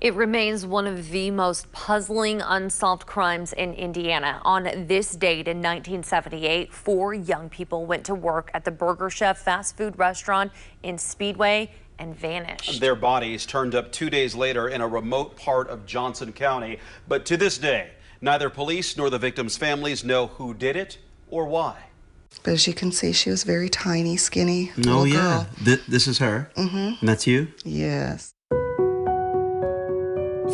It remains one of the most puzzling unsolved crimes in Indiana. On this date in 1978, 4 young people went to work at the Burger Chef fast food restaurant in Speedway and vanished. Their bodies turned up 2 days later in a remote part of Johnson County. But to this day, neither police nor the victims' families know who did it or why. But as you can see, she was very tiny, skinny little girl. This is her? Mm-hmm. And that's you? Yes.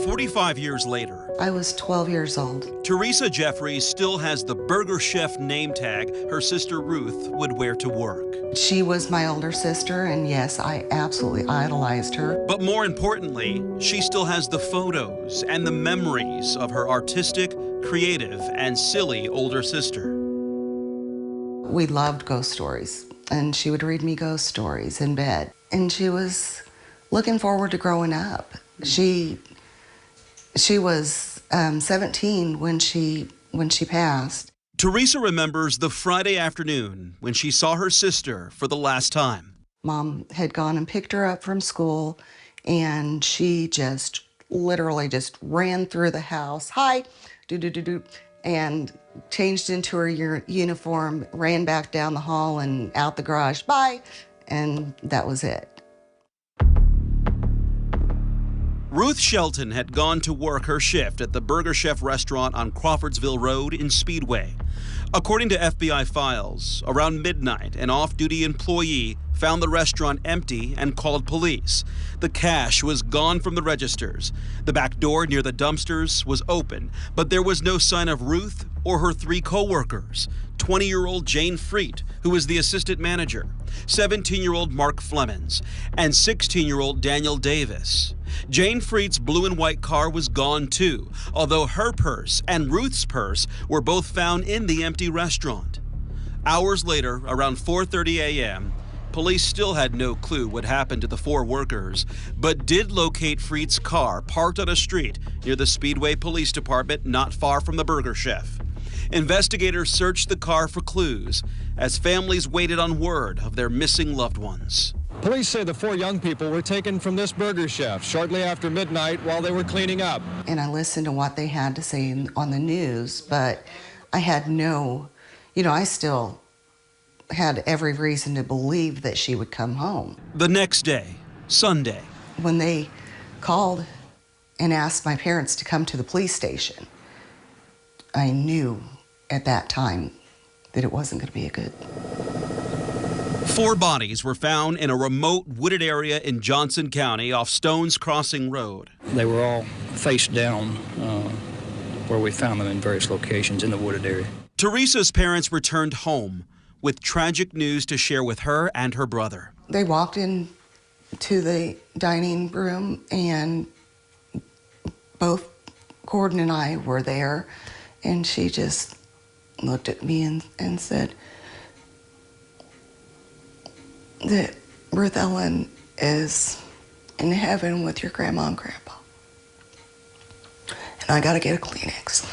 45 years later, I was 12 years old. Teresa Jeffries still has the Burger Chef name tag her sister Ruth would wear to work. She was my older sister, and yes, I absolutely idolized her. But more importantly, she still has the photos and the memories of her artistic, creative, and silly older sister. We loved ghost stories, and she would read me ghost stories in bed. And she was looking forward to growing up. She was 17 when she passed. Teresa remembers the Friday afternoon when she saw her sister for the last time. Mom had gone and picked her up from school, and she just literally just ran through the house. Hi, do, and changed into her uniform, ran back down the hall and out the garage. Bye, and that was it. Ruth Shelton had gone to work her shift at the Burger Chef restaurant on Crawfordsville Road in Speedway. According to FBI files, around midnight, an off-duty employee found the restaurant empty and called police. The cash was gone from the registers. The back door near the dumpsters was open, but there was no sign of Ruth or her 3 co-workers. 20-year-old Jane Freet, who was the assistant manager, 17-year-old Mark Flemons, and 16-year-old Daniel Davis. Jane Freet's blue and white car was gone too, although her purse and Ruth's purse were both found in the empty restaurant. Hours later, around 4:30 a.m., police still had no clue what happened to the 4 workers, but did locate Freet's car parked on a street near the Speedway Police Department not far from the Burger Chef. Investigators searched the car for clues as families waited on word of their missing loved ones. Police say the 4 young people were taken from this Burger Chef shortly after midnight while they were cleaning up. And I listened to what they had to say on the news, but I had I still had every reason to believe that she would come home. The next day, Sunday. When they called and asked my parents to come to the police station, I knew at that time that it wasn't going to be a good. 4 bodies were found in a remote wooded area in Johnson County off Stones Crossing Road. They were all face down where we found them in various locations in the wooded area. Teresa's parents returned home with tragic news to share with her and her brother. They walked in to the dining room, and both Gordon and I were there, and she just looked at me and said that Ruth Ellen is in heaven with your grandma and grandpa. And I gotta get a Kleenex.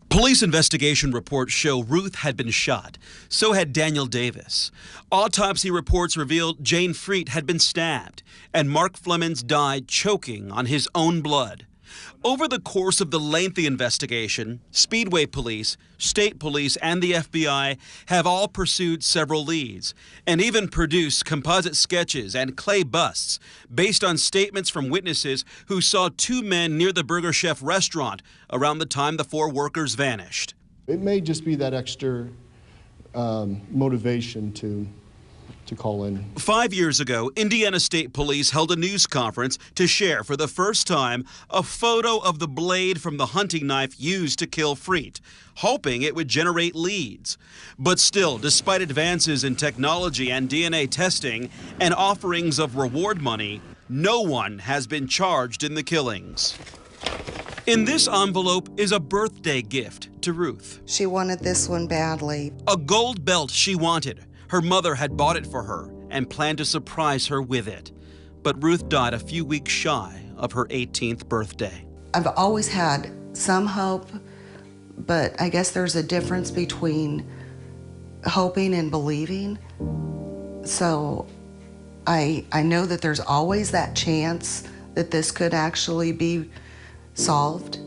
Police investigation reports show Ruth had been shot. So had Daniel Davis. Autopsy reports revealed Jane Freet had been stabbed, and Mark Flemons died choking on his own blood. Over the course of the lengthy investigation, Speedway Police, State Police, and the FBI have all pursued several leads and even produced composite sketches and clay busts based on statements from witnesses who saw 2 men near the Burger Chef restaurant around the time the 4 workers vanished. It may just be that extra motivation to call in. 5 years ago, Indiana State Police held a news conference to share for the first time a photo of the blade from the hunting knife used to kill Freet, hoping it would generate leads. But still, despite advances in technology and DNA testing and offerings of reward money, no one has been charged in the killings. In this envelope is a birthday gift to Ruth. She wanted this one badly. A gold belt she wanted. Her mother had bought it for her and planned to surprise her with it. But Ruth died a few weeks shy of her 18th birthday. I've always had some hope, but I guess there's a difference between hoping and believing. So I know that there's always that chance that this could actually be solved,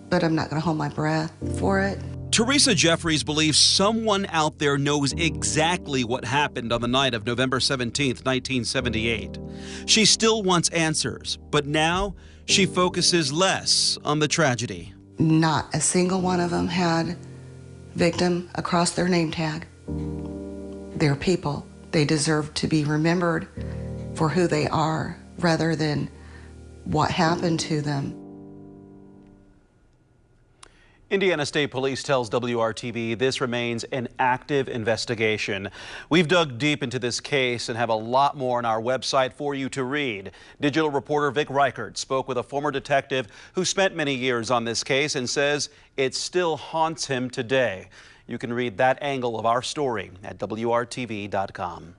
but I'm not going to hold my breath for it. Teresa Jeffries believes someone out there knows exactly what happened on the night of November 17th, 1978. She still wants answers, but now she focuses less on the tragedy. Not a single one of them had victim across their name tag. They're people. They deserve to be remembered for who they are rather than what happened to them. Indiana State Police tells WRTV this remains an active investigation. We've dug deep into this case and have a lot more on our website for you to read. Digital reporter Vic Reichert spoke with a former detective who spent many years on this case and says it still haunts him today. You can read that angle of our story at WRTV.com.